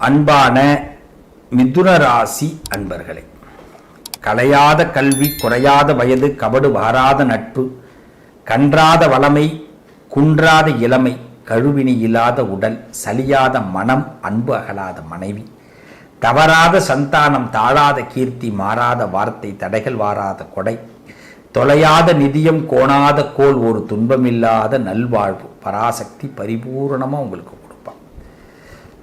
அன்பான மிதுன ராசி அன்பர்களே, கலையாத கல்வி, குறையாத வயது, கபடு வாராத நட்பு, கன்றாத வளமை, குன்றாத இளமை, கழுவினி இல்லாத உடல், சலியாத மனம், அன்பு அகலாத மனைவி, தவறாத சந்தானம், தாழாத கீர்த்தி, மாறாத வார்த்தை, தடைகள் வாராத கொடை, தொலையாத நிதியம், கோணாத கோல், ஒரு துன்பமில்லாத நல்வாழ்வு, பராசக்தி பரிபூரணமாக உங்களுக்கு கொடுப்பான்.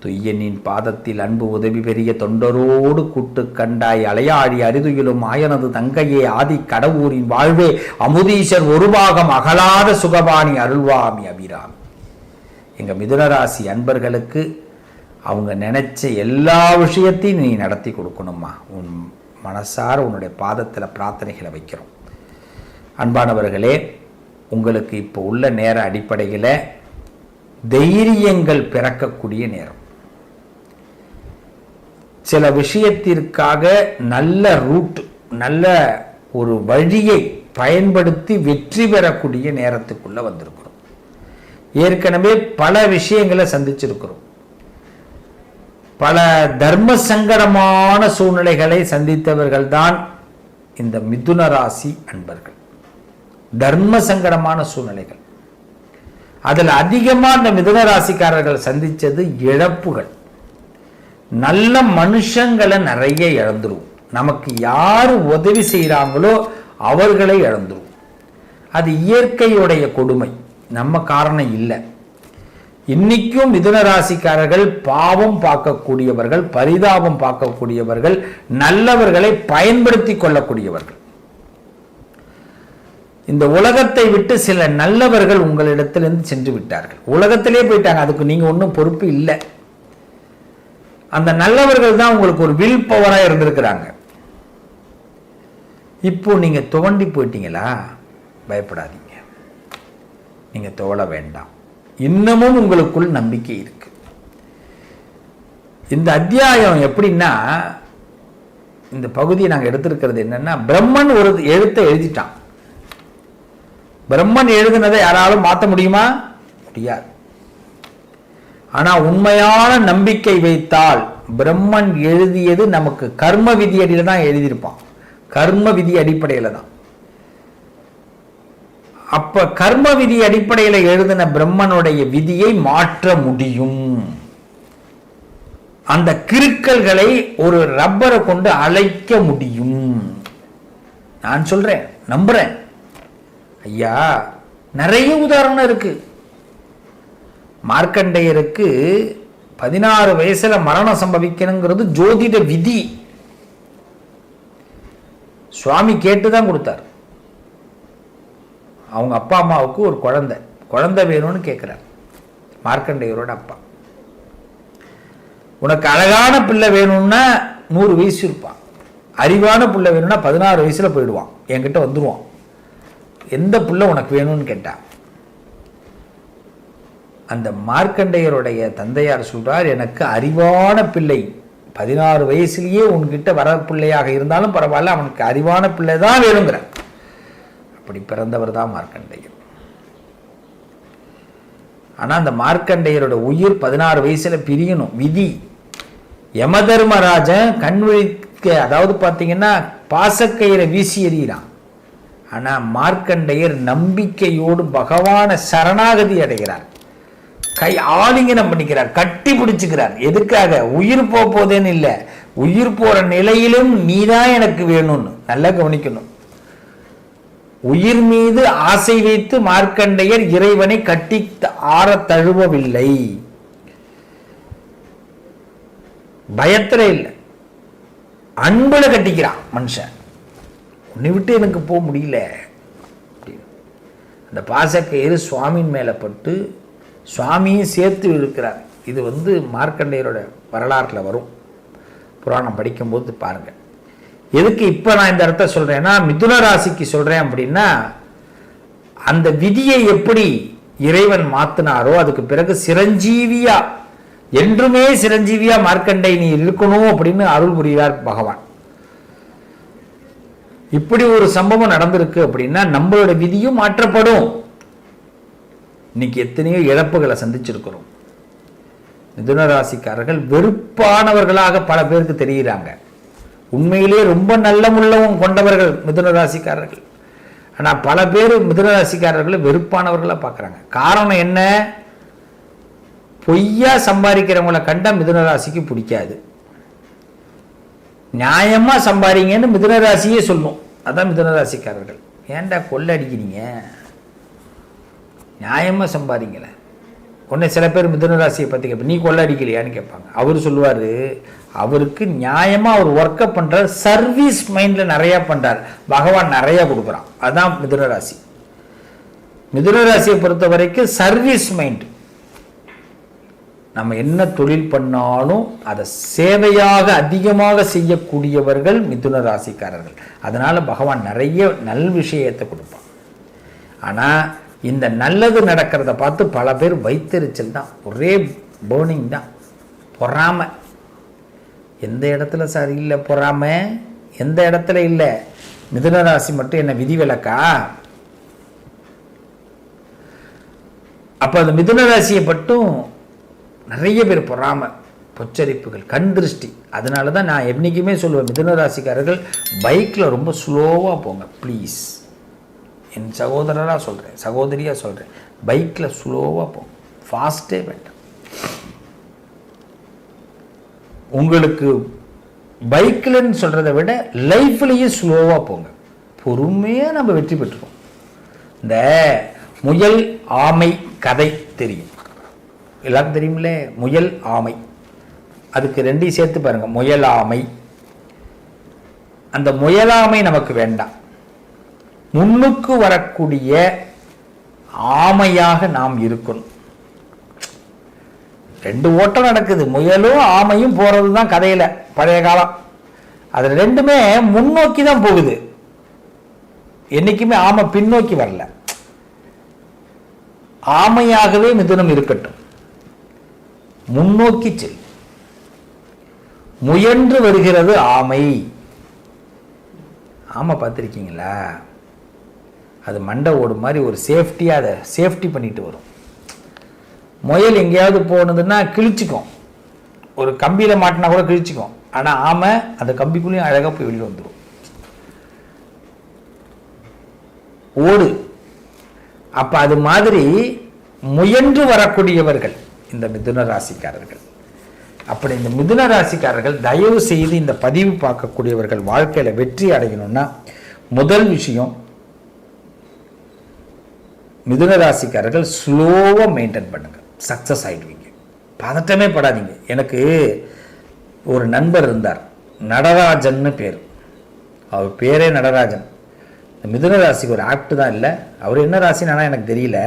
துய்யனின் பாதத்தில் அன்பு உதவி பெரிய தொண்டரோடு கூட்டு கண்டாய், அலையாழி அரிதுயிலும் ஆயனது தங்கையே, ஆதி கடவுரின் வாழ்வே, அமுதீஷர் ஒருபாகம் அகலாத சுகபாணி அருள்வாமி அபிராமி. எங்கள் மிதுனராசி அன்பர்களுக்கு அவங்க நினைச்ச எல்லா விஷயத்தையும் நீ நடத்தி கொடுக்கணுமா. உன் மனசார உன்னுடைய பாதத்தில் பிரார்த்தனைகளை வைக்கிறோம். அன்பானவர்களே, உங்களுக்கு இப்போ உள்ள நேர அடிப்படையில் தைரியங்கள் பிறக்கக்கூடிய நேரம். சில விஷயத்திற்காக நல்ல ரூட், நல்ல ஒரு வழியை பயன்படுத்தி வெற்றி பெறக்கூடிய நேரத்துக்குள்ள வந்திருக்கிறோம். ஏற்கனவே பல விஷயங்களை சந்திச்சிருக்கிறோம். பல தர்ம சங்கடமான சூழ்நிலைகளை சந்தித்தவர்கள் தான் இந்த மிதுன ராசி அன்பர்கள். தர்ம சங்கடமான சூழ்நிலைகள், அதில் அதிகமாக இந்த மிதுன ராசிக்காரர்கள் சந்திச்சது இழப்புகள். நல்ல மனுஷங்களை நிறைய இழந்துருவோம். நமக்கு யார் உதவி செய்கிறாங்களோ அவர்களை இழந்துருவோம். அது இயற்கையுடைய கொடுமை, நம்ம காரணம் இல்லை. இன்னைக்கும் மிதுன ராசிக்காரர்கள் பாவம் பார்க்கக்கூடியவர்கள், பரிதாபம் பார்க்கக்கூடியவர்கள், நல்லவர்களை பயன்படுத்தி கொள்ளக்கூடியவர்கள். இந்த உலகத்தை விட்டு சில நல்லவர்கள் உங்களிடத்திலிருந்து சென்று விட்டார்கள். உலகத்திலே போயிட்டாங்க, அதுக்கு நீங்க ஒன்றும் பொறுப்பு இல்லை. அந்த நல்லவர்கள் தான் உங்களுக்கு ஒரு வில் பவரா இருந்திருக்கிறாங்க. இப்போ நீங்க துவண்டி போயிட்டீங்களா? பயப்படாதீங்க, நீங்க துவள வேண்டாம். இன்னமும் உங்களுக்குள் நம்பிக்கை இருக்கு. இந்த அத்தியாயம் எப்படின்னா, இந்த பகுதியை நாங்கள் எடுத்திருக்கிறது என்னன்னா, பிரம்மன் ஒரு எழுத்தை எழுதிட்டான். பிரம்மன் எழுதினதை யாராலும் மாற்ற முடியுமா? முடியாது. ஆனா உண்மையான நம்பிக்கை வைத்தால் பிரம்மன் எழுதியது நமக்கு கர்ம விதி அடியில தான் எழுதியிருப்பான். கர்ம விதி அடிப்படையில தான். அப்ப கர்ம விதி அடிப்படையில் எழுதின பிரம்மனுடைய விதியை மாற்ற முடியும். அந்த கிறுக்கல்களை ஒரு ரப்பரை கொண்டு அழைக்க முடியும். நான் சொல்றேன், நம்புறேன். ஐயா, நிறைய உதாரணம் இருக்கு. மார்க்கண்டேயருக்கு 16 வயசுல மரணம் சம்பவிக்கணுங்கிறது ஜோதிட விதி. சுவாமி கேட்டுதான் கொடுத்தார். அவங்க அப்பா அம்மாவுக்கு ஒரு குழந்தை வேணும்னு கேட்கிறார் மார்க்கண்டேயரோட அப்பா. உனக்கு அழகான பிள்ளை வேணும்னா 100 வயசு இருப்பான், அறிவான பிள்ளை வேணும்னா 16 வயசுல போயிடுவான், என்கிட்ட வந்துடுவான். எந்த பிள்ளை உனக்கு வேணும்னு கேட்டான். அந்த மார்க்கண்டேயருடைய தந்தையார் சொல்றார், எனக்கு அறிவான பிள்ளை 16 வயசுலயே உன்கிட்ட வர பிள்ளையாக இருந்தாலும் பரவாயில்ல, அவனுக்கு அறிவான பிள்ளை தான் வேணுங்கிற. அப்படி பிறந்தவர் தான் மார்க்கண்டேயர். ஆனா அந்த மார்க்கண்டேயரோட உயிர் 16 வயசுல பிரியணும், விதி. யமதர்மராஜன் கண்விழிக்க, அதாவது பார்த்தீங்கன்னா பாசக்கயிறை வீசி எறிகிறான். ஆனா மார்க்கண்டேயர் நம்பிக்கையோடு பகவான சரணாகதி அடைகிறார். கை ஆலிங்கனம் பண்ணிக்கிறார், கட்டி பிடிச்சுக்கிறார். எதுக்காக? உயிர் போதேன்னு இல்லை, உயிர் போற நிலையிலும் நீதான் எனக்கு வேணும்னு. நல்லா கவனிக்கணும். உயிர் மீது ஆசை வைத்து மார்க்கண்டேயர் இறைவனை கட்டி ஆற தழுவவில்லை. பயத்துல இல்லை, அன்புல கட்டிக்கிறான் மனுஷன். உன்னை விட்டு எனக்கு போக முடியல. அந்த பாசக்கயிறு சுவாமியின் மேல பட்டு சுவாமியும் சேர்த்து இருக்கிறார். இது மார்க்கண்டேயரோட வரலாற்றில் வரும். புராணம் படிக்கும்போது பாருங்க. எதுக்கு இப்போ நான் இந்த இடத்த சொல்றேன்னா, மிதுன ராசிக்கு சொல்றேன் அப்படின்னா, அந்த விதியை எப்படி இறைவன் மாத்தினாரோ அதுக்கு பிறகு சிரஞ்சீவியா, என்றுமே சிரஞ்சீவியா மார்க்கண்டேய நீ இருக்கணும் அப்படின்னு அருள் புரிகிறார் பகவான். இப்படி ஒரு சம்பவம் நடந்திருக்கு அப்படின்னா நம்மளோட விதியும் மாற்றப்படும். இன்னைக்கு எத்தனையோ இழப்புகளை சந்திச்சிருக்கிறோம். மிதுன ராசிக்காரர்கள் வெறுப்பானவர்களாக பல பேருக்கு தெரிகிறாங்க. உண்மையிலே ரொம்ப நல்ல உள்ளமும் கொண்டவர்கள் மிதுன ராசிக்காரர்கள். ஆனால் பல பேர் மிதுன ராசிக்காரர்களை வெறுப்பானவர்களாக பார்க்குறாங்க. காரணம் என்ன? பொய்யா சம்பாதிக்கிறவங்களை கண்டா மிதுன ராசிக்கு பிடிக்காது. நியாயமாக சம்பாதிங்கன்னு மிதுன ராசியே சொல்லும். அதான் மிதுன ராசிக்காரர்கள். ஏன்டா கொள்ளை அடிக்கிறீங்க, நியாயமாக சம்பாதிங்கள. உடனே சில பேர் மிதுன ராசியை பற்றி கேட்பேன், நீ கொள்ளை அடிக்கலையான்னு கேட்பாங்க. அவர் சொல்லுவார், அவருக்கு நியாயமாக அவர் ஒர்க்கை பண்ணுறார், சர்வீஸ் மைண்டில் நிறையா பண்ணுறார், பகவான் நிறையா கொடுக்குறான். அதுதான் மிதுன ராசி. மிதுன ராசியை பொறுத்த வரைக்கும் சர்வீஸ் மைண்ட். நம்ம என்ன தொழில் பண்ணாலும் அதை சேவையாக அதிகமாக செய்யக்கூடியவர்கள் மிதுன ராசிக்காரர்கள். அதனால் பகவான் நிறைய நல் விஷயத்தை கொடுப்பான். ஆனால் இந்த நல்லது நடக்கிறத பார்த்து பல பேர் வைத்தறிச்சல் தான், ஒரே பேர்னிங் தான், பொறாமை. எந்த இடத்துல சார் இல்லை பொறாமை? எந்த இடத்துல இல்லை? மிதுன ராசி மட்டும் என்ன விதிவிலக்கா? அப்போ அந்த மிதுன ராசியை மட்டும் நிறைய பேர் பொறாமை, பொச்சரிப்புகள், கண் திருஷ்டி. அதனால தான் நான் என்றைக்குமே சொல்லுவேன், மிதுன ராசிக்காரர்கள் பைக்கில் ரொம்ப ஸ்லோவாக போங்க ப்ளீஸ். என் சகோதரராக சொல்கிறேன், சகோதரியாக சொல்கிறேன், பைக்கில் ஸ்லோவாக போங்க, ஃபாஸ்ட்டே வேண்டாம். உங்களுக்கு பைக்கில்னு சொல்கிறத விட லைஃப்லேயும் ஸ்லோவாக போங்க, பொறுமையாக நம்ம வெற்றி பெற்றுருவோம். இந்த முயல் ஆமை கதை தெரியும், எல்லாருக்கும் தெரியுமில்ல? முயல் ஆமை, அதுக்கு ரெண்டையும் சேர்த்து பாருங்கள், முயல் ஆமை. அந்த முயலாமை நமக்கு வேண்டாம், முன்னுக்கு வரக்கூடிய ஆமையாக நாம் இருக்கணும். ரெண்டு ஓட்டம் நடக்குது, முயலும் ஆமையும் போகிறது தான் கதையில் பழைய காலம். அது ரெண்டுமே முன்னோக்கி தான் போகுது, என்னைக்குமே ஆமை பின்னோக்கி வரல. ஆமையாகவே மிதுனம் இருக்கட்டும், முன்னோக்கி செல். முயன்று வருகிறது ஆமை. ஆமை பார்த்துருக்கீங்களா? அது மண்டை ஓடு மாதிரி ஒரு சேஃப்டியாக அதை சேஃப்டி பண்ணிட்டு வரும். முயல் எங்கேயாவது போனதுன்னா கிழிச்சிக்கும், ஒரு கம்பியில் மாட்டினா கூட கிழிச்சிக்கும். ஆனால் ஆமை அந்த கம்பிக்குள்ளேயும் அழகாக போய் வெளியில் வந்துடும், ஓடு. அப்போ அது மாதிரி முயன்று வரக்கூடியவர்கள் இந்த மிதுன ராசிக்காரர்கள். அப்படி இந்த மிதுன ராசிக்காரர்கள் தயவு செய்து இந்த பதிவு பார்க்கக்கூடியவர்கள் வாழ்க்கையில் வெற்றி அடையணும்னா முதல் விஷயம், மிதுன ராசிக்காரர்கள் ஸ்லோவாக மெயின்டைன் பண்ணுங்க, சக்ஸஸ் ஆகிடுவீங்க. பதட்டமே படாதீங்க. எனக்கு ஒரு நண்பர் இருந்தார், நடராஜன்னு பேர். அவர் பேரே நடராஜன். இந்த மிதுன ராசிக்கு ஒரு ஆக்ட் தான் இல்லை, அவர் என்ன ராசினா எனக்கு தெரியல.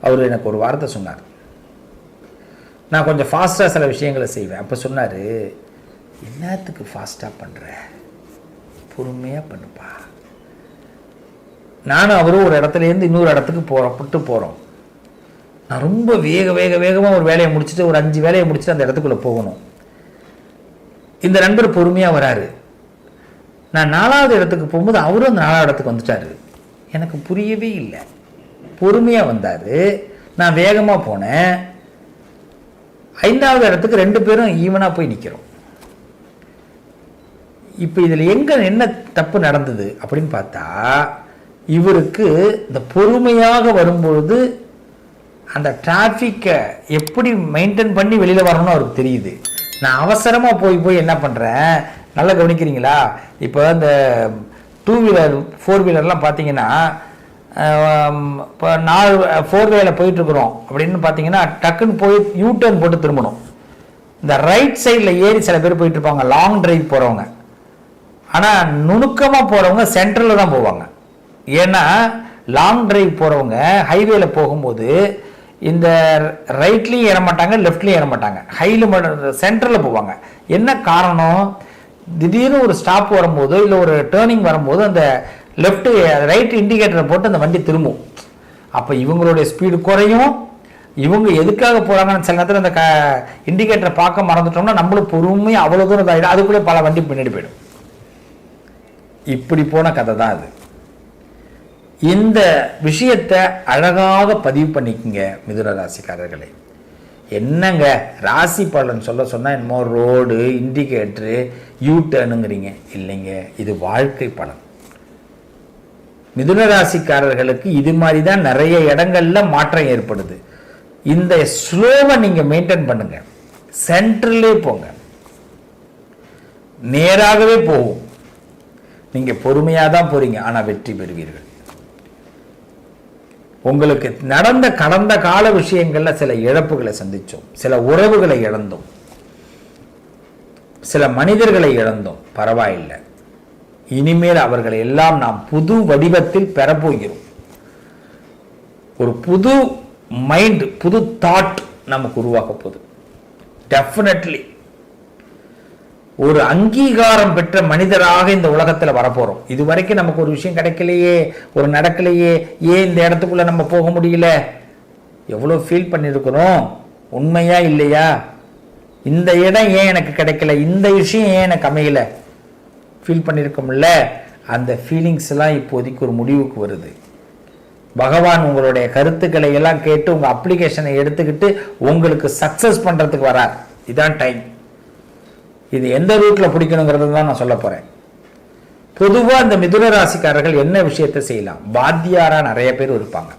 அவர் எனக்கு ஒரு வார்த்தை சொன்னார், நான் கொஞ்சம் ஃபாஸ்ட்டாக சில விஷயங்களை செய்வேன். அப்போ சொன்னார், என்னத்துக்கு ஃபாஸ்ட்டாக பண்ணுற, பொறுமையாக பண்ணுப்பா. நானும் அவரும் ஒரு இடத்துலேருந்து இன்னொரு இடத்துக்கு போகிறோம். நான் ரொம்ப வேகமாக ஒரு வேலையை முடிச்சுட்டு, ஒரு 5 வேலையை முடிச்சுட்டு அந்த இடத்துக்குள்ளே போகணும். இந்த நண்பர் பொறுமையாக வராரு. நான் 4வது இடத்துக்கு போகும்போது அவரும் அந்த 4வது இடத்துக்கு வந்துட்டார். எனக்கு புரியவே இல்லை. பொறுமையாக வந்தார், நான் வேகமாக போனேன். 5வது இடத்துக்கு 2 பேரும் ஈவனாக போய் நிற்கிறோம். இப்போ இதில் என்ன தப்பு நடந்தது அப்படின்னு பார்த்தா, இவருக்கு இந்த பொறுமையாக வரும்பொழுது அந்த டிராஃபிக்கை எப்படி மெயின்டைன் பண்ணி வெளியில் வரணும்னு அவருக்கு தெரியுது. நான் அவசரமாக போய் என்ன பண்ணுறேன், நல்லா கவனிக்கிறீங்களா? இப்போ இந்த 2 வீலர் 4 வீலர்லாம் பார்த்தீங்கன்னா, இப்போ 4 வேல போயிட்டுருக்குறோம் அப்படின்னு பார்த்தீங்கன்னா, டக்குன்னு போய் யூடர்ன் போட்டு திரும்பணும். இந்த ரைட் சைடில் ஏறி சில பேர் போயிட்டுருப்பாங்க, லாங் டிரைவ் போகிறவங்க. ஆனால் நுணுக்கமாக போகிறவங்க சென்ட்ரலில் தான் போவாங்க. ஏன்னா லாங் டிரைவ் போகிறவங்க ஹைவேல போகும்போது இந்த ரைட்லேயும் ஏற மாட்டாங்க, லெஃப்ட்லேயும் ஏற மாட்டாங்க, சென்டரில் போவாங்க. என்ன காரணம்? திடீர்னு ஒரு ஸ்டாப் வரும்போது இல்லை ஒரு டேர்னிங் வரும்போது அந்த லெஃப்ட் ரைட் இண்டிகேட்டரை போட்டு அந்த வண்டி திரும்பும். அப்போ இவங்களுடைய ஸ்பீடு குறையும். இவங்க எதுக்காக போகிறாங்கன்னு சில நேரத்தில் அந்த இண்டிகேட்டரை பார்க்க மறந்துட்டோம்னா நம்மளும் பொறுமையாக அவ்வளோ தூரம் ஆகிடும், அதுக்குள்ளே பல வண்டி பின்னாடி போயிடும். இப்படி போன கதை தான் அது. இந்த விஷயத்தை அழகாக பதிவு பண்ணிக்கங்க மிதுன ராசிக்காரர்களே. என்னங்க ராசி பலன் சொல்ல சொன்னால் என்னமோ ரோடு, இண்டிகேட்டரு, யூட்டர்னுங்கிறீங்க. இல்லைங்க, இது வாழ்க்கை பலன். மிதுன ராசிக்காரர்களுக்கு இது மாதிரி தான் நிறைய இடங்கள்ல மாற்றம் ஏற்படுது. இந்த ஸ்லோவை நீங்க மெயின்டைன் பண்ணுங்க. சென்ட்ரலே போங்க, நேராகவே போகும். நீங்க பொறுமையாக தான் போறீங்க, ஆனா வெற்றி பெறுவீர்கள். உங்களுக்கு நடந்த கடந்த கால விஷயங்கள்ல சில இழப்புகளை சந்திச்சோம், சில உறவுகளை இழந்தோம், சில மனிதர்களை இழந்தோம். பரவாயில்லை, இனிமேல் அவர்களை எல்லாம் நாம் புது வடிவத்தில் பெறப்போகிறோம். ஒரு புது மைண்ட், புது தாட் நமக்கு உருவாக்க போகுது. டெஃபினெட்லி ஒரு அங்கீகாரம் பெற்ற மனிதராக இந்த உலகத்தில் வரப்போறோம். இதுவரைக்கும் நமக்கு ஒரு விஷயம் கிடைக்கலையே, ஒரு நடக்கலையே, ஏன் இந்த இடத்துக்குள்ள நம்ம போக முடியல, எவ்வளோ ஃபீல் பண்ணியிருக்கிறோம். உண்மையா இல்லையா? இந்த இடம் ஏன் எனக்கு கிடைக்கல, இந்த விஷயம் ஏன் எனக்கு அமையல, ஃபீல் பண்ணியிருக்கோம்ல. அந்த ஃபீலிங்ஸ் எல்லாம் இப்போதைக்கு ஒரு முடிவுக்கு வருது. பகவான் உங்களுடைய கருத்துக்களை எல்லாம் கேட்டு உங்க அப்ளிகேஷனை எடுத்துக்கிட்டு உங்களுக்கு சக்சஸ் பண்றதுக்கு வரார். இதான் டைம். இது எந்த ரூட்ல பிடிக்கணுங்கிறது தான் நான் சொல்ல போறேன். பொதுவாக இந்த மிதுன ராசிக்காரர்கள் என்ன விஷயத்தை செய்யலாம்? வாத்தியாரா நிறைய பேர் இருப்பாங்க.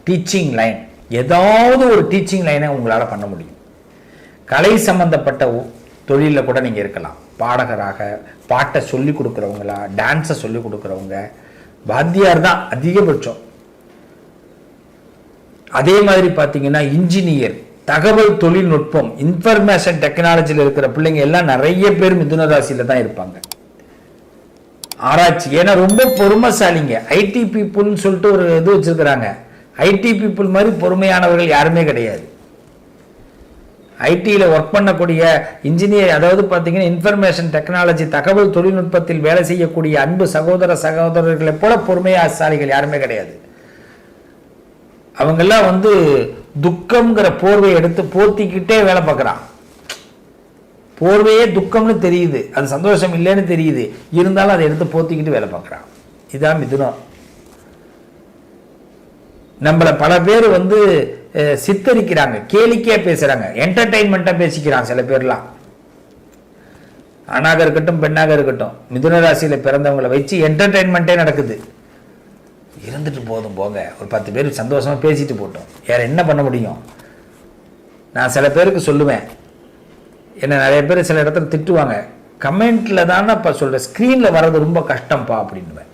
டீச்சிங் லைன், ஏதாவது ஒரு டீச்சிங் லைனை உங்களால் பண்ண முடியும். கலை சம்பந்தப்பட்ட தொழிலில் கூட நீங்கள் இருக்கலாம். பாடகராக, பாட்டை சொல்லி கொடுக்குறவங்களா, டான்ஸை சொல்லி கொடுக்குறவங்க, வாத்தியார் தான் அதிகபட்சம். அதே மாதிரி பார்த்தீங்கன்னா இன்ஜினியர், தகவல் தொழில்நுட்பம், இன்ஃபர்மேஷன் டெக்னாலஜியில் இருக்கிற பிள்ளைங்க எல்லாம் நிறைய பேர் மிதுன ராசியில தான் இருப்பாங்க. ஆராய்ச்சி, ஏன்னா ரொம்ப பொறுமைசாலிங்க. ஐடி பீப்புள்னு சொல்லிட்டு ஒரு இது வச்சிருக்கிறாங்க. ஐடி பீப்புள் மாதிரி பொறுமையானவர்கள் யாருமே கிடையாது. ஐடியில் ஒர்க் பண்ணக்கூடிய இன்ஜினியர், அதாவது பார்த்தீங்கன்னா இன்ஃபர்மேஷன் டெக்னாலஜி, தகவல் தொழில்நுட்பத்தில் வேலை செய்யக்கூடிய அன்பு சகோதரர்களை போல பொறுமையாசாலிகள் யாருமே கிடையாது. அவங்கெல்லாம் துக்கம்ங்கிற போர்வையை எடுத்து போத்திக்கிட்டே வேலை பார்க்குறான். போர்வையே துக்கம்னு தெரியுது, அது சந்தோஷம் இல்லைன்னு தெரியுது, இருந்தாலும் அதை எடுத்து போத்திக்கிட்டு வேலை பார்க்குறான். இதான் மிதுனம். நம்மளை பல பேர் சித்தரிக்கிறாங்க, கேளிக்கையா பேசுறாங்க, என்டர்டைன்மெண்ட்டா பேசிக்கிறாங்க சில பேர்லாம். ஆணாக இருக்கட்டும் பெண்ணாக இருக்கட்டும், மிதுன ராசியில பிறந்தவங்களை வச்சு என்டர்டைன்மெண்ட்டே நடக்குது. இருந்துட்டு போதும் போங்க, ஒரு 10 பேர் சந்தோஷமா பேசிட்டு போட்டோம், வேற என்ன பண்ண முடியும்? நான் சில பேருக்கு சொல்லுவேன், என்ன நிறைய பேர் சில இடத்துல திட்டுவாங்க, கமெண்ட்ல தானேப்பா சொல்ற, ஸ்கிரீன்ல வர்றது ரொம்ப கஷ்டம்ப்பா அப்படின்னுவேன்.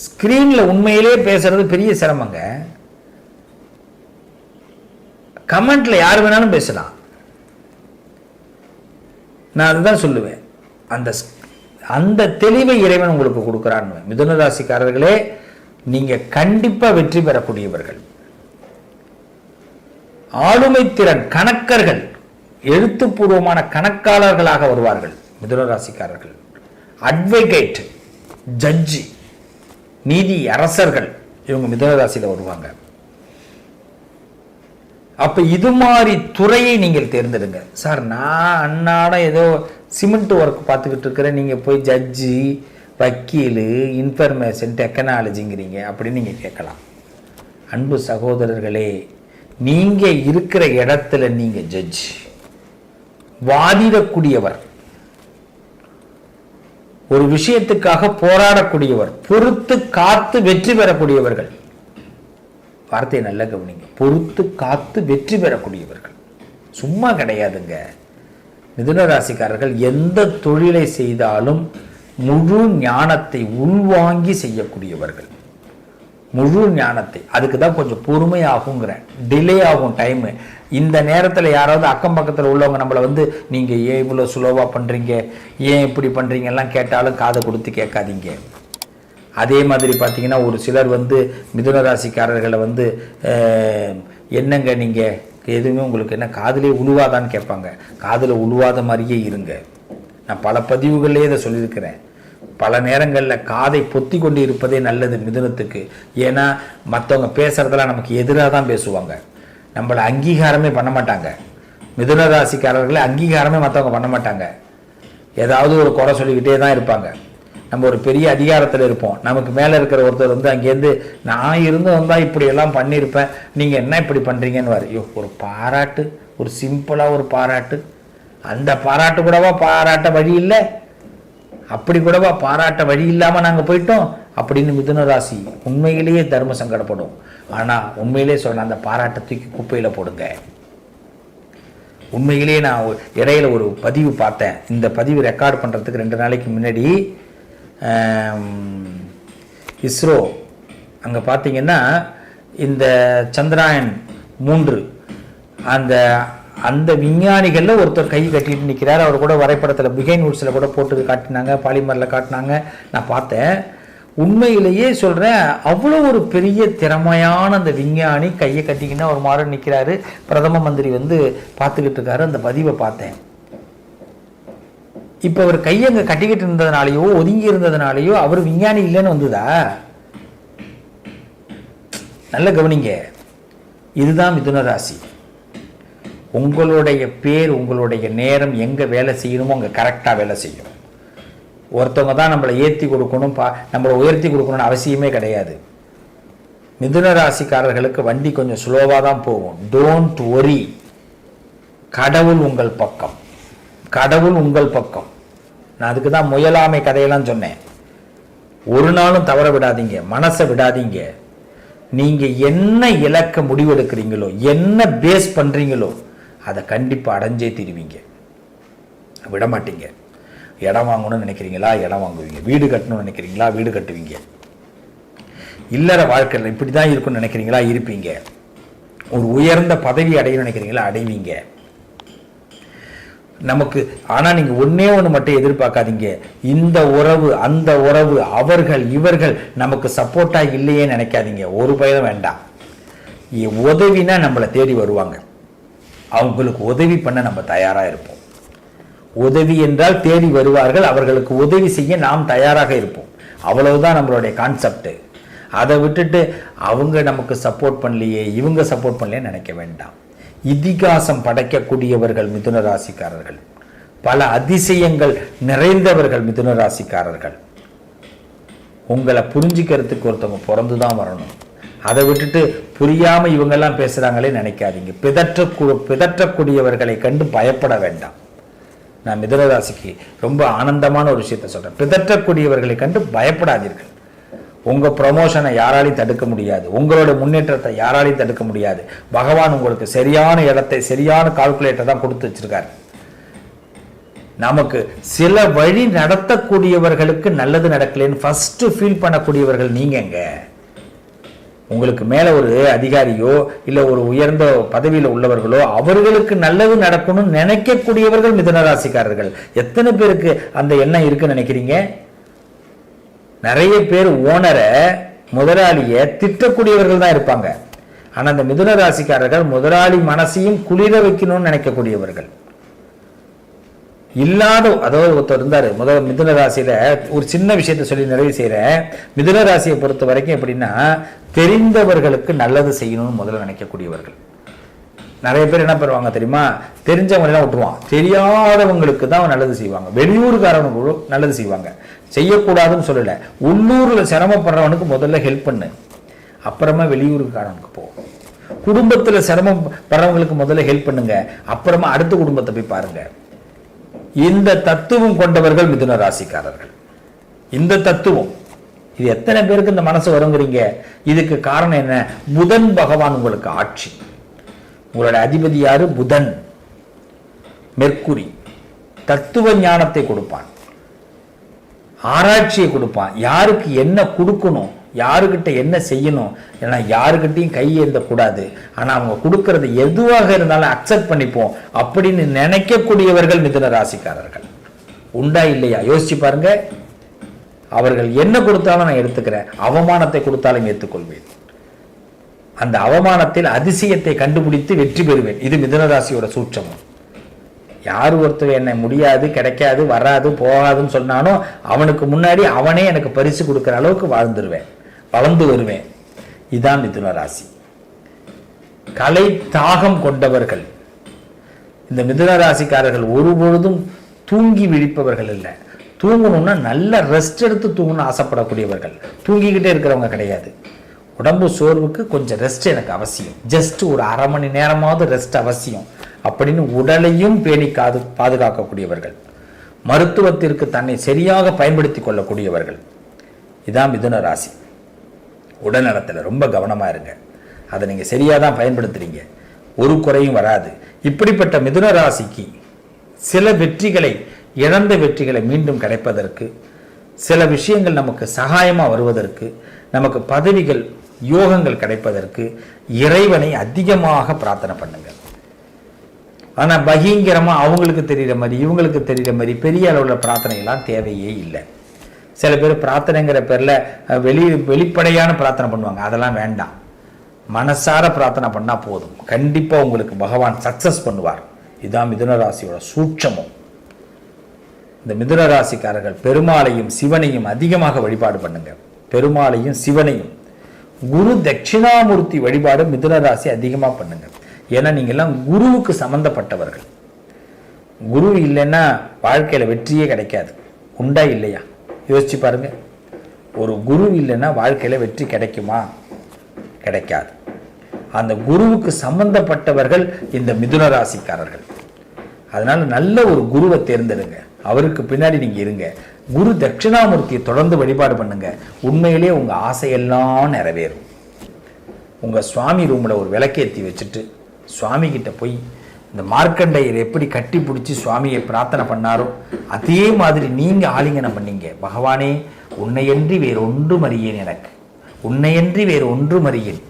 ஸ்கிரீன்ல உண்மையிலே பேசுறது பெரிய சிரமங்க. கமெண்ட்ல யார் வேணாலும் பேசலாம். நான் அதுதான் சொல்லுவேன், அந்த தெளிவை இறைவன் உங்களுக்கு கொடுக்கிறான்னு. மிதுன ராசிக்காரர்களே, நீங்க கண்டிப்பா வெற்றி பெறக்கூடியவர்கள். ஆளுமை திறன், கணக்கர்கள், எழுத்துப்பூர்வமான கணக்காளர்களாக வருவார்கள் மிதுன ராசிக்காரர்கள். அட்வொகேட், ஜட்ஜி, நீதி அரசர்கள், இவங்க மிதுன ராசியில வருவாங்க. அப்ப இது மாதிரி துறையை நீங்கள் தேர்ந்தெடுங்க. சார், நான் அன்னாட ஏதோ சிமெண்ட் ஒர்க் பார்த்துக்கிட்டு இருக்கிறேன், நீங்க போய் ஜட்ஜி, வக்கீல், இன்ஃபர்மேஷன் டெக்னாலஜிங்கிறீங்க அப்படின்னு நீங்க கேட்கலாம். அன்பு சகோதரர்களே, நீங்க இருக்கிற இடத்துல நீங்க ஜட்ஜ், வாதிடக்கூடியவர், ஒரு விஷயத்துக்காக போராடக்கூடியவர், பொறுத்து காத்து வெற்றி பெறக்கூடியவர்கள். வார்த்தையை நல்லா கவனிங்க, பொறுத்து காத்து வெற்றி பெறக்கூடியவர்கள். சும்மா கிடையாதுங்க. மிதுன ராசிக்காரர்கள் எந்த தொழிலை செய்தாலும் முழு ஞானத்தை உள்வாங்கி செய்யக்கூடியவர்கள். முழு ஞானத்தை, அதுக்கு தான் கொஞ்சம் பொறுமை ஆகுங்கிறேன், டிலே ஆகும் டைமு. இந்த நேரத்தில் யாராவது அக்கம் பக்கத்தில் உள்ளவங்க நம்மளை நீங்கள் ஏன் இவ்வளோ ஸ்லோவாக பண்ணுறீங்க, ஏன் இப்படி பண்ணுறீங்கலாம் கேட்டாலும் காதை கொடுத்து கேட்காதீங்க. அதே மாதிரி பார்த்தீங்கன்னா ஒரு சிலர் மிதுன ராசிக்காரர்களை என்னங்க நீங்கள் எதுவுமே உங்களுக்கு என்ன காதிலே உழுவாதான்னு கேட்பாங்க. காதில் உழுவாத மாதிரியே இருங்க. நான் பல பதிவுகளிலே இதை சொல்லியிருக்கிறேன். பல நேரங்களில் காதை பொத்தி கொண்டு இருப்பதே நல்லது மிதுனத்துக்கு. ஏன்னா மற்றவங்க பேசுறதெல்லாம் நமக்கு எதிராக தான் பேசுவாங்க, நம்மளை அங்கீகாரமே பண்ண மாட்டாங்க. மிதுன ராசிக்காரர்களை அங்கீகாரமே மற்றவங்க பண்ண மாட்டாங்க, ஏதாவது ஒரு குறை சொல்லிக்கிட்டே தான் இருப்பாங்க. நம்ம ஒரு பெரிய அதிகாரத்தில் இருப்போம், நமக்கு மேலே இருக்கிற ஒருத்தர் வந்து அங்கேருந்து நான் இருந்து வந்தால் இப்படியெல்லாம் பண்ணியிருப்பேன், நீங்கள் என்ன இப்படி பண்ணுறீங்கன்னு ஐயோ ஒரு பாராட்டு, ஒரு சிம்பிளாக ஒரு பாராட்டு, அந்த பாராட்டு கூடவா பாராட்ட வழி இல்லை, அப்படி கூடவா பாராட்ட வழி இல்லாமல் நாங்கள் போயிட்டோம் அப்படின்னு மிதுன ராசி உண்மையிலேயே தர்ம சங்கடப்படும். ஆனால் உண்மையிலேயே சொல்ல அந்த பாராட்டை தூக்கி குப்பையில் போடுங்க. உண்மையிலேயே நான் இடையில ஒரு பதிவு பார்த்தேன், இந்த பதிவு ரெக்கார்ட் பண்ணுறதுக்கு 2 நாளைக்கு முன்னாடி இஸ்ரோ அங்கே பார்த்தீங்கன்னா இந்த சந்திராயன் 3 அந்த விஞ்ஞானிகளில் ஒருத்தர் கை கட்டிட்டு நிற்கிறார். அவர் கூட வரைபடத்தில் பிகைன் வூட்ஸில் கூட போட்டு காட்டினாங்க, பாலிமரில் காட்டினாங்க, நான் பார்த்தேன். உண்மையிலேயே சொல்கிறேன், அவ்வளோ ஒரு பெரிய திறமையான அந்த விஞ்ஞானி கையை கட்டிக்கின்னா ஒரு மாதிரி நிற்கிறாரு. பிரதம மந்திரி வந்து பார்த்துக்கிட்டு இருக்காரு. அந்த பதிவை பார்த்தேன். இப்போ அவர் கையை அங்கே கட்டிக்கிட்டு இருந்ததுனாலையோ ஒதுங்கி இருந்ததுனாலையோ அவர் விஞ்ஞானி இல்லைன்னு வந்ததா? நல்ல கவனிங்க, இதுதான் மிதுன ராசி. உங்களுடைய பேர், உங்களுடைய நேரம் எங்கே வேலை செய்யணுமோ அங்கே கரெக்டாக வேலை செய்யும். ஒருத்தவங்க தான் நம்மளை ஏற்றி கொடுக்கணும், நம்மளை உயர்த்தி கொடுக்கணும்னு அவசியமே கிடையாது. மிதுன ராசிக்காரர்களுக்கு வண்டி கொஞ்சம் ஸ்லோவாக தான் போகும். டோன்ட் ஒரி, கடவுள் உங்கள் பக்கம், கடவுள் உங்கள் பக்கம். நான் அதுக்கு தான் முயலாமை கதையெல்லாம் சொன்னேன். ஒரு நாளும் தவற விடாதீங்க, மனசை விடாதீங்க. நீங்கள் என்ன இலக்க முடிவெடுக்கிறீங்களோ, என்ன பேஸ் பண்ணுறீங்களோ அதை கண்டிப்பாக அடைஞ்சே தீருவீங்க, விட மாட்டீங்க. இடம் வாங்கணும்னு நினைக்கிறீங்களா, இடம் வாங்குவீங்க. வீடு கட்டணும்னு நினைக்கிறீங்களா, வீடு கட்டுவீங்க. இல்லற வாழ்க்கையில் இப்படி தான் இருக்குன்னு நினைக்கிறீங்களா, இருப்பீங்க. ஒரு உயர்ந்த பதவி அடையணும்னு நினைக்கிறீங்களா, அடைவீங்க. நமக்கு ஆனால் நீங்கள் ஒன்றே ஒன்று மட்டும் எதிர்பார்க்காதீங்க, இந்த உறவு அந்த உறவு அவர்கள் இவர்கள் நமக்கு சப்போர்ட்டாக இல்லையே நினைக்காதீங்க. ஒரு பயம் வேண்டாம். உதவினா நம்மளை தேடி வருவாங்க, அவங்களுக்கு உதவி பண்ண நம்ம தயாராக இருப்போம். உதவி என்றால் தேடி வருவார்கள், அவர்களுக்கு உதவி செய்ய நாம் தயாராக இருப்போம். அவ்வளவுதான் நம்மளுடைய கான்செப்ட். அதை விட்டுட்டு அவங்க நமக்கு சப்போர்ட் பண்ணலையே, இவங்க சப்போர்ட் பண்ணலையே நினைக்க வேண்டாம். இதிகாசம் படைக்கக்கூடியவர்கள் மிதுன ராசிக்காரர்கள், பல அதிசயங்கள் நிறைந்தவர்கள் மிதுன ராசிக்காரர்கள். உங்களை புரிஞ்சுக்கிறதுக்கு ஒருத்தவங்க பிறந்து தான் வரணும். அதை விட்டுட்டு புரியாம இவங்கெல்லாம் பேசுறாங்களே நினைக்காதீங்க. பிதற்றக்கூடியவர்களை கண்டு பயப்பட வேண்டாம். நான் மிதுன ராசிக்கு ரொம்ப ஆனந்தமான ஒரு விஷயத்த சொல்றேன். பிதற்றக்கூடியவர்களை கண்டு பயப்படாதீர்கள். உங்க ப்ரமோஷனை யாராலையும் தடுக்க முடியாது, உங்களோட முன்னேற்றத்தை யாராலையும் தடுக்க முடியாது. பகவான் உங்களுக்கு சரியான இடத்தை, சரியான கால்குலேட்டர் தான் கொடுத்து வச்சிருக்காரு. நமக்கு சில வழி நடத்தக்கூடியவர்களுக்கு நல்லது நடக்கலன்னு ஃபர்ஸ்ட் ஃபீல் பண்ணக்கூடியவர்கள் நீங்கங்க. உங்களுக்கு மேல ஒரு அதிகாரியோ இல்ல ஒரு உயர்ந்த பதவியில உள்ளவர்களோ அவர்களுக்கு நல்லது நடக்கணும்னு நினைக்கக்கூடியவர்கள் மிதுன ராசிக்காரர்கள். எத்தனை பேருக்கு அந்த எண்ணம் இருக்குன்னு நினைக்கிறீங்க? நிறைய பேர் ஓனரை, முதலாளியை திட்டக்கூடியவர்கள் தான் இருப்பாங்க. ஆனா அந்த மிதுன ராசிக்காரர்கள் முதலாளி மனசையும் குளிர வைக்கணும்னு நினைக்கக்கூடியவர்கள். அதாவது ஒருத்தர் இருந்தாரு மிதுன ராசியில. ஒரு சின்ன விஷயத்த சொல்லி நிறைவு செய்யறேன். மிதுன ராசியை பொறுத்த வரைக்கும் எப்படின்னா, தெரிந்தவர்களுக்கு நல்லது செய்யணும்னு முதல்ல நினைக்கக்கூடியவர்கள். நிறைய பேர் என்ன பண்ணுவாங்க தெரியுமா, தெரிஞ்சவங்க விட்டுருவான், தெரியாதவங்களுக்கு தான் நல்லது செய்வாங்க. வெளியூருக்காரவனுக்கு நல்லது செய்வாங்க. செய்யக்கூடாதுன்னு சொல்லல, உள்ளூர்ல சிரமப்படுறவனுக்கு முதல்ல ஹெல்ப் பண்ணு, அப்புறமா வெளியூருக்காரனுக்கு போ. குடும்பத்துல சிரமப்படுறவங்களுக்கு முதல்ல ஹெல்ப் பண்ணுங்க, அப்புறமா அடுத்த குடும்பத்தை போய் பாருங்க. இந்த தத்துவம் கொண்டவர்கள் மிதுன ராசிக்காரர்கள். இந்த தத்துவம் இது எத்தனை பேருக்கு இந்த மனசு வருங்கிறீங்க? இதுக்கு காரணம் என்ன? புதன் பகவான் உங்களுக்கு ஆட்சி. உங்களுடைய அதிபதி யாரு? புதன். மெர்க்குரி தத்துவ ஞானத்தை கொடுப்பான், ஆராய்ச்சியை கொடுப்பான். யாருக்கு என்ன கொடுக்கணும், யாருக்கிட்ட என்ன செய்யணும், ஏன்னா யாருக்கிட்டையும் கையேந்த கூடாது. ஆனா அவங்க கொடுக்கறது எதுவாக இருந்தாலும் அக்செப்ட் பண்ணிப்போம் அப்படின்னு நினைக்கக்கூடியவர்கள் மிதுன ராசிக்காரர்கள். உண்டா இல்லையா? யோசிச்சு பாருங்க. அவர்கள் என்ன கொடுத்தாலும் நான் எடுத்துக்கிறேன், அவமானத்தை கொடுத்தாலும் ஏற்றுக்கொள்வேன். அந்த அவமானத்தில் அதிசயத்தை கண்டுபிடித்து வெற்றி பெறுவேன். இது மிதுன ராசியோட சூட்சமம். யார் ஒருத்தர் என்ன முடியாது, கிடைக்காது, வராது, போகாதுன்னு சொன்னாலும் அவனுக்கு முன்னாடி அவனே எனக்கு பரிசு கொடுக்கிற அளவுக்கு வளர்ந்து வருவேன். இதான் மிதுன ராசி. கலை தாகம் கொண்டவர்கள் இந்த மிதுன ராசிக்காரர்கள். ஒருபொழுதும் தூங்கி விழிப்பவர்கள் இல்லை, தூங்கணும்னா நல்ல ரெஸ்ட் எடுத்து தூங்கணும்னு ஆசைப்படக்கூடியவர்கள். தூங்கிக்கிட்டே இருக்கிறவங்க கிடையாது. உடம்பு சோர்வுக்கு கொஞ்சம் ரெஸ்ட் எனக்கு அவசியம், ஜஸ்ட் ஒரு அரை மணி நேரமாவது ரெஸ்ட் அவசியம் அப்படின்னு உடலையும் பேணி பாதுகாக்கக்கூடியவர்கள், மருத்துவத்திற்கு தன்னை சரியாக பயன்படுத்தி கொள்ளக்கூடியவர்கள். இதான் மிதுன ராசி. உடல்நலத்தில் ரொம்ப கவனமாக இருங்க. அதை நீங்கள் சரியாக தான் பயன்படுத்துறீங்க, ஒரு குறையும் வராது. இப்படிப்பட்ட மிதுன ராசிக்கு சில வெற்றிகளை, இழந்த வெற்றிகளை மீண்டும் கிடைப்பதற்கு, சில விஷயங்கள் நமக்கு சகாயமாக வருவதற்கு, நமக்கு பதவிகள் யோகங்கள் கிடைப்பதற்கு இறைவனை அதிகமாக பிரார்த்தனை பண்ணுங்க. ஆனால் பகிங்கரமாக அவங்களுக்கு தெரிகிற மாதிரி இவங்களுக்கு தெரிகிற மாதிரி பெரிய அளவில் பிரார்த்தனைகள்லாம் தேவையே இல்லை. சில பேர் பிரார்த்தனைங்கிற பேரில் வெளிப்படையான பிரார்த்தனை பண்ணுவாங்க, அதெல்லாம் வேண்டாம். மனசார பிரார்த்தனை பண்ணால் போதும், கண்டிப்பாக உங்களுக்கு பகவான் சக்ஸஸ் பண்ணுவார். இதுதான் மிதுன ராசியோட சூட்சமும். இந்த மிதுன ராசிக்காரர்கள் பெருமாளையும் சிவனையும் அதிகமாக வழிபாடு பண்ணுங்க. பெருமாளையும் சிவனையும், குரு தட்சிணாமூர்த்தி வழிபாடு மிதுன ராசி அதிகமாக பண்ணுங்க. ஏன்னா நீங்கள்லாம் குருவுக்கு சம்பந்தப்பட்டவர்கள். குரு இல்லைன்னா வாழ்க்கையில் வெற்றியே கிடைக்காது. உண்டா இல்லையா? யோசிச்சு பாருங்க. ஒரு குரு இல்லைன்னா வாழ்க்கையில் வெற்றி கிடைக்குமா? கிடைக்காது. அந்த குருவுக்கு சம்பந்தப்பட்டவர்கள் இந்த மிதுன ராசிக்காரர்கள். அதனால நல்ல ஒரு குருவை தேர்ந்தெடுங்க, அவருக்கு பின்னாடி நீங்க இருங்க. குரு தட்சிணாமூர்த்தியை தொடர்ந்து வழிபாடு பண்ணுங்க. உண்மையிலே உங்க ஆசையெல்லாம் நிறைவேறும். உங்க சுவாமி ரூம்ல ஒரு விளக்கேற்றி வச்சுட்டு சுவாமி கிட்ட போய் இந்த மார்க்கண்டையர் எப்படி கட்டி பிடிச்சி சுவாமியை பிரார்த்தனை பண்ணாரோ அதே மாதிரி நீங்க ஆலிங்கனம் பண்ணீங்க. பகவானே, உன்னையன்றி வேறு ஒன்றும் அறியேன், எனக்கு உன்னையன்றி வேறு ஒன்றும் அறியேன்.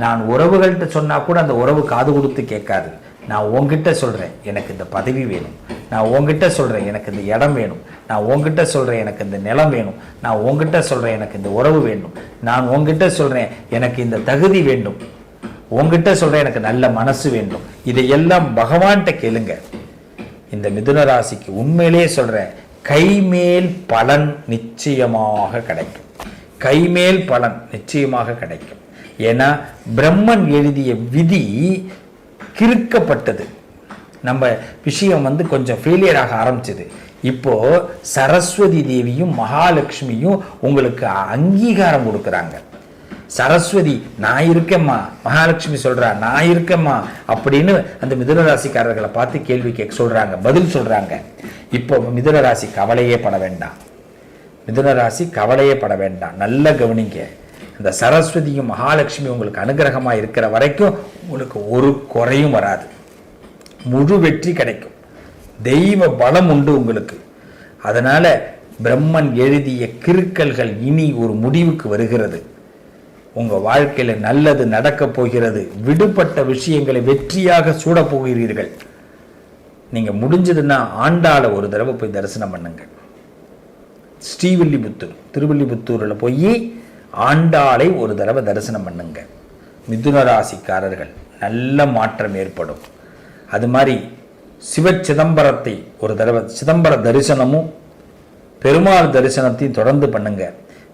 நான் உறவுகள்கிட்ட சொன்னா கூட அந்த உறவு காது கொடுத்து கேட்காது. நான் உங்ககிட்ட சொல்றேன், எனக்கு இந்த பதவி வேணும். நான் உங்ககிட்ட சொல்றேன், எனக்கு இந்த இடம் வேணும். நான் உங்ககிட்ட சொல்றேன், எனக்கு இந்த நிலம் வேணும். நான் உங்ககிட்ட சொல்றேன், எனக்கு இந்த உறவு வேண்டும். நான் உங்ககிட்ட சொல்றேன், எனக்கு இந்த தகுதி வேண்டும். உங்ககிட்ட சொல்றேன், எனக்கு நல்ல மனசு வேண்டும். இதையெல்லாம் பகவான்கிட்ட கேளுங்க. இந்த மிதுன ராசிக்கு உண்மையிலே சொல்றேன், கைமேல் பலன் நிச்சயமாக கிடைக்கும். கைமேல் பலன் நிச்சயமாக கிடைக்கும். ஏன்னா பிரம்மன் எழுதிய விதி கிறுக்கப்பட்டது. நம்ம விஷயம் கொஞ்சம் ஃபெயிலியர் ஆக ஆரம்பிச்சது. இப்போ சரஸ்வதி தேவியும் மகாலட்சுமியும் உங்களுக்கு அங்கீகாரம் கொடுக்குறாங்க. சரஸ்வதி நான் இருக்கேம்மா, மகாலட்சுமி சொல்றா நான் இருக்கேம்மா அப்படின்னு அந்த மிதுன ராசிக்காரர்களை பார்த்து கேள்வி கேட்க சொல்றாங்க, பதில் சொல்றாங்க. இப்போ மிதுன ராசி கவலையே பட வேண்டாம். மிதுன ராசி கவலையே பட வேண்டாம். நல்ல கவனிங்க. இந்த சரஸ்வதியும் மகாலட்சுமி உங்களுக்கு அனுகிரகமாக இருக்கிற வரைக்கும் உங்களுக்கு ஒரு குறையும் வராது. முழு வெற்றி கிடைக்கும். தெய்வ பலம் உண்டு உங்களுக்கு. அதனால பிரம்மன் எழுதிய கிறுக்கல்கள் இனி ஒரு முடிவுக்கு வருகிறது. உங்க வாழ்க்கையில நல்லது நடக்க போகிறது. விடுபட்ட விஷயங்களை வெற்றியாக சூட போகிறீர்கள். நீங்க முடிஞ்சதுன்னா ஆண்டாள ஒரு தடவை போய் தரிசனம் பண்ணுங்க. ஸ்ரீவில்லிபுத்தூர், திருவில்லிபுத்தூர்ல போய் ஆண்டாளை ஒரு தடவை தரிசனம் பண்ணுங்க. மிதுன ராசிக்காரர்கள் நல்ல மாற்றம் ஏற்படும். அது மாதிரி சிவ சிதம்பரத்தை ஒரு தடவை சிதம்பர தரிசனமும் பெருமாள் தரிசனத்தையும் தொடர்ந்து பண்ணுங்க.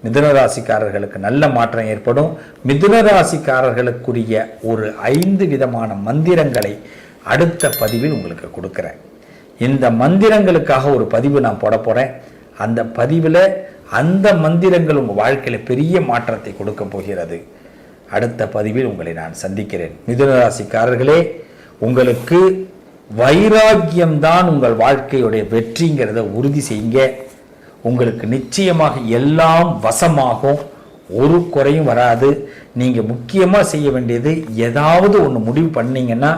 மிதுன ராசிக்காரர்களுக்கு நல்ல மாற்றம் ஏற்படும். மிதுன ராசிக்காரர்களுக்குரிய ஒரு 5 விதமான மந்திரங்களை அடுத்த பதிவில் உங்களுக்கு கொடுக்குறேன். இந்த மந்திரங்களுக்காக ஒரு பதிவு நான் போட போறேன். அந்த பதிவில் அந்த மந்திரங்கள் உங்கள் வாழ்க்கையில் பெரிய மாற்றத்தை கொடுக்க போகிறது. அடுத்த பதிவில் உங்களை நான் சந்திக்கிறேன். மிதுன ராசிக்காரர்களே, உங்களுக்கு வைராக்கியம்தான் உங்கள் வாழ்க்கையுடைய வெற்றிங்கிறத உறுதி செய்யுங்க. உங்களுக்கு நிச்சயமாக எல்லாம் வசமாகும், ஒரு குறையும் வராது. நீங்கள் முக்கியமாக செய்ய வேண்டியது, ஏதாவது ஒன்று முடிவு பண்ணீங்கன்னா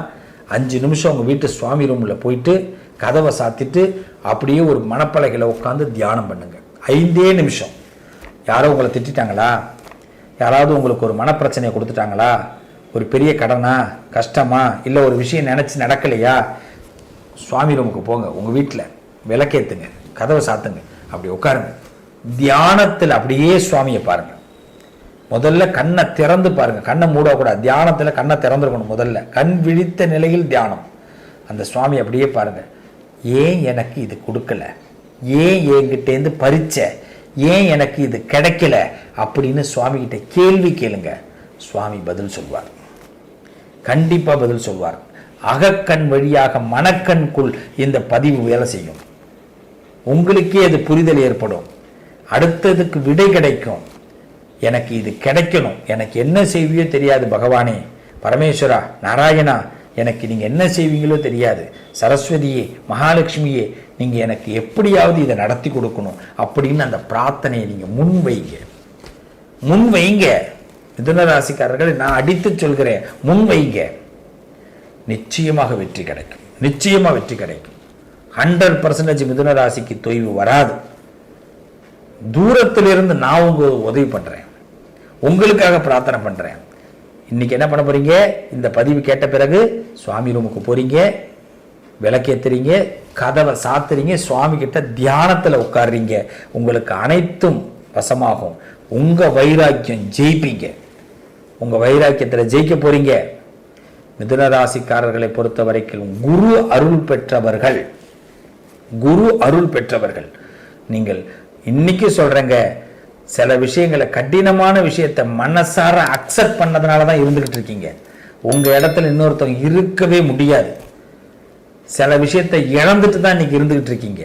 5 நிமிஷம் உங்கள் வீட்டு சுவாமி ரூமில் போயிட்டு கதவை சாத்திட்டு அப்படியே ஒரு மணப்பலகையில் உட்காந்து தியானம் பண்ணுங்க. 5 நிமிஷம். யாரோ உங்களை திட்டாங்களா? யாராவது உங்களுக்கு ஒரு மனப்பிரச்சனையை கொடுத்துட்டாங்களா? ஒரு பெரிய கடனா, கஷ்டமா, இல்லை ஒரு விஷயம் நினச்சி நடக்கலையா? சுவாமி ரூமுக்கு போங்க, உங்கள் வீட்டில் விளக்கேற்றுங்க, கதவை சாத்துங்க, அப்படி உட்காருங்க. தியானத்தில் அப்படியே சுவாமியை பாருங்க. முதல்ல கண்ணை திறந்து பாருங்க, கண்ணை மூடக்கூடாது. தியானத்தில் கண்ணை திறந்துருக்கணும். முதல்ல கண் விழித்த நிலையில் தியானம். அந்த சுவாமி அப்படியே பாருங்க. ஏன் எனக்கு இது கொடுக்கல, ஏன் என்கிட்டேருந்து பறிச்ச, ஏன் எனக்கு இது கிடைக்கல அப்படின்னு சுவாமி கிட்ட கேள்வி கேளுங்க. சுவாமி பதில் சொல்வார், கண்டிப்பா பதில் சொல்வார். அகக்கண் வழியாக மனக்கண்குள் இந்த பதிவு வேலை செய்யும். உங்களுக்கே அது புரிதல் ஏற்படும். அடுத்ததுக்கு விடை கிடைக்கும். எனக்கு இது கிடைக்கணும், எனக்கு என்ன செய்வியோ தெரியாது பகவானே, பரமேஸ்வரா, நாராயணா, எனக்கு நீங்கள் என்ன செய்வீங்களோ தெரியாது, சரஸ்வதியே, மகாலட்சுமியே, நீங்கள் எனக்கு எப்படியாவது இதை நடத்தி கொடுக்கணும் அப்படின்னு அந்த பிரார்த்தனையை நீங்கள் முன்வைங்க. மிதுன ராசிக்காரர்கள், நான் அடித்து சொல்கிறேன், முன்வைங்க. நிச்சயமாக வெற்றி கிடைக்கும். 100% மிதுன ராசிக்கு தொய்வு வராது. தூரத்திலிருந்து நான் உங்களுக்கு உதவி பண்றேன், உங்களுக்காக பிரார்த்தனை பண்றேன். இன்னைக்கு என்ன பண்ண போறீங்க? இந்த பதிவு கேட்ட பிறகு சுவாமி ரூமுக்கு போறீங்க, விளக்கேத்துறீங்க, கதவை சாத்துறீங்க, சுவாமி கிட்ட தியானத்துல உட்கார்றீங்க. உங்களுக்கு அனைத்தும் வசமாகும். உங்க வைராக்கியம் ஜெயிப்பீங்க. உங்க வைராக்கியத்தில் ஜெயிக்க போறீங்க. மிதுன ராசிக்காரர்களை பொறுத்த வரைக்கும் குரு அருள் பெற்றவர்கள் நீங்கள். இன்னைக்கு சொல்றேங்க, சில விஷயங்களை, கடினமான விஷயத்தை மனசார அக்செப்ட் பண்ணதுனால தான் இருந்துகிட்டு இருக்கீங்க. உங்க இடத்துல இன்னொருத்தவங்க இருக்கவே முடியாது. சில விஷயத்தை இழந்துட்டு தான் இன்னைக்கு இருந்துகிட்டு இருக்கீங்க.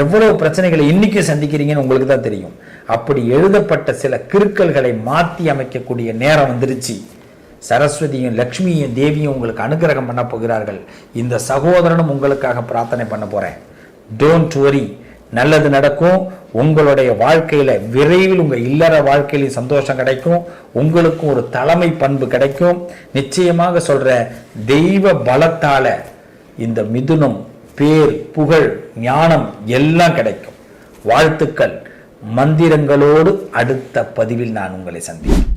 எவ்வளவு பிரச்சனைகளை இன்னைக்கு சந்திக்கிறீங்கன்னு உங்களுக்கு தான் தெரியும். அப்படி எழுதப்பட்ட சில கிறுக்கல்களை மாற்றி அமைக்கக்கூடிய நேரம் வந்துருச்சு. சரஸ்வதியும் லக்ஷ்மியும் தேவியும் உங்களுக்கு அனுகிரகம் பண்ண போகிறார்கள். இந்த சகோதரனும் உங்களுக்காக பிரார்த்தனை பண்ண போறேன். டோன்ட் வரி, நல்லது நடக்கும். உங்களுடைய வாழ்க்கையில விரைவில் உங்க இல்லற வாழ்க்கையில சந்தோஷம் கிடைக்கும். உங்களுக்கும் ஒரு தலைமை பண்பு கிடைக்கும். நிச்சயமாக சொல்ற, தெய்வ பலத்தால இந்த மிதுனம், பேர், புகழ், ஞானம் எல்லாம் கிடைக்கும். வாழ்த்துக்கள். மந்திரங்களோடு அடுத்த பதிவில் நான் உங்களை சந்திக்கிறேன்.